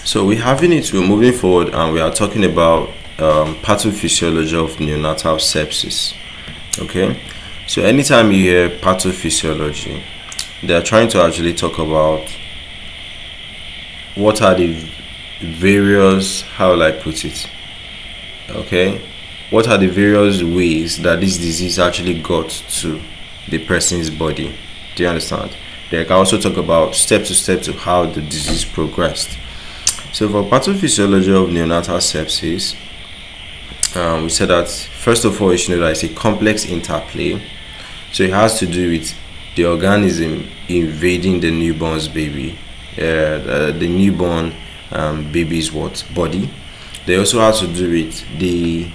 So we're moving forward, and we are talking about pathophysiology of neonatal sepsis. Okay, so anytime you hear pathophysiology, they are trying to actually talk about what are the various, how will I put it? Okay, what are the various ways that this disease actually got to the person's body? Do you understand? They can also talk about step to how the disease progressed. So for pathophysiology of neonatal sepsis, we said that first of all, you should know that it's a complex interplay. So it has to do with the organism invading the newborn's baby, the newborn baby's body. They also have to do with the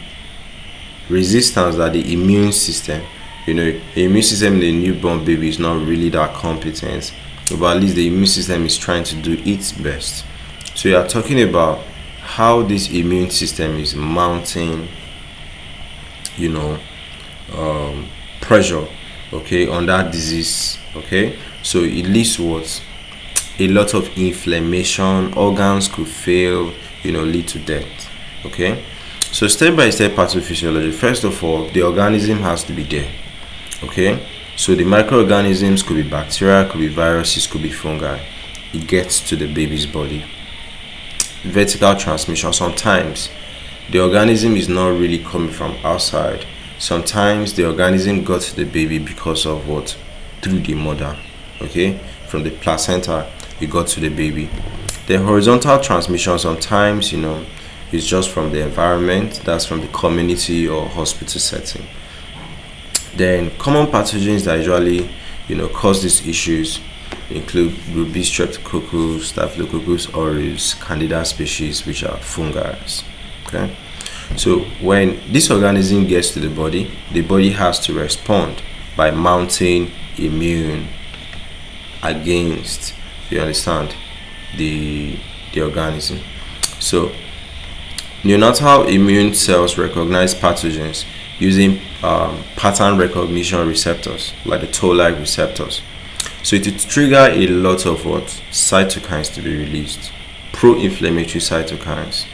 resistance that the immune system, the immune system in the newborn baby is not really that competent, but at least the immune system is trying to do its best. So you are talking about how this immune system is mounting, pressure, on that disease, So it leads to what? A lot of inflammation, organs could fail, lead to death, So step by step pathophysiology, first of all, the organism has to be there, So the microorganisms could be bacteria, could be viruses, could be fungi. It gets to the baby's body. Vertical transmission, sometimes the organism is not really coming from outside. Sometimes the organism got to the baby because of what? Through the mother, from the placenta it got to the baby. The horizontal transmission, sometimes it's just from the environment, that's from the community or hospital setting. Then common pathogens that usually cause these issues include Group B Streptococcus, Staphylococcus aureus, Candida species, which are fungi. So when this organism gets to the body has to respond by mounting immune against, you understand, the organism. So neonatal immune cells recognize pathogens using pattern recognition receptors, like the toll-like receptors. So it will trigger a lot of what? Cytokines to be released. Pro-inflammatory cytokines.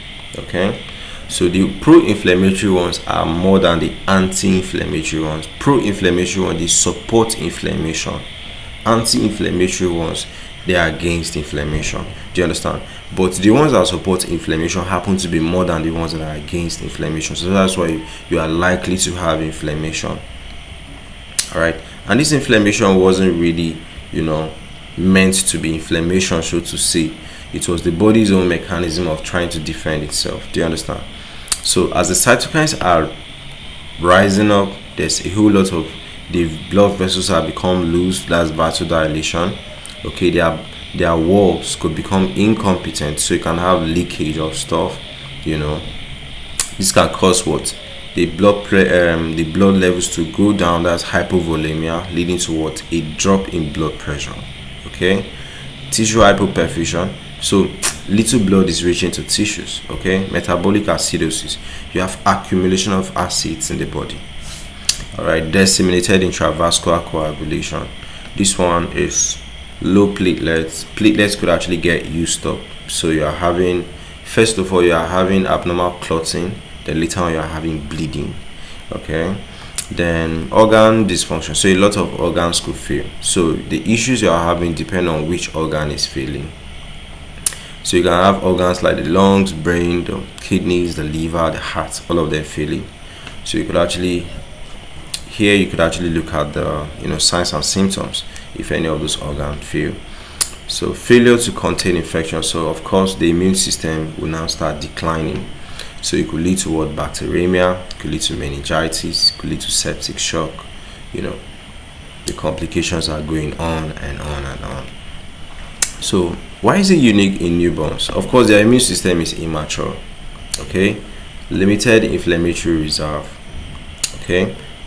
So the pro-inflammatory ones are more than the anti-inflammatory ones. Pro-inflammatory ones, they support inflammation. Anti-inflammatory ones, they are against inflammation. Do you understand? But the ones that support inflammation happen to be more than the ones that are against inflammation. So that's why you are likely to have inflammation. Alright? And this inflammation wasn't really, meant to be inflammation, so to say. It was the body's own mechanism of trying to defend itself. Do you understand? So as the cytokines are rising up, there's a whole lot of the blood vessels have become loose. That's vasodilation. Their walls could become incompetent, so you can have leakage of stuff. This can cause what? The blood levels to go down. That's hypovolemia, leading to what? A drop in blood pressure. Tissue hypoperfusion. So little blood is reaching to tissues. Metabolic acidosis. You have accumulation of acids in the body. Alright, disseminated intravascular coagulation. This one is low platelets. Platelets could actually get used up. So you are having, first of all, you are having abnormal clotting. Then later on you are having bleeding. Then organ dysfunction. So a lot of organs could fail. So the issues you are having depend on which organ is failing. So you can have organs like the lungs, brain, the kidneys, the liver, the heart, all of them failing. So you could actually look at the signs and symptoms if any of those organs fail. So failure to contain infection. So of course the immune system will now start declining. So it could lead to what? Bacteremia, could lead to meningitis, could lead to septic shock. The complications are going on and on and on. So why is it unique in newborns? Of course, their immune system is immature. Limited inflammatory reserve.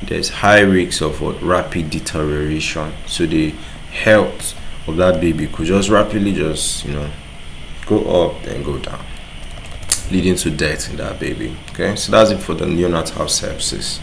There's high risks of what? Rapid deterioration. So the health of that baby could just rapidly go up and go down, leading to death in that baby. So that's it for the neonatal sepsis.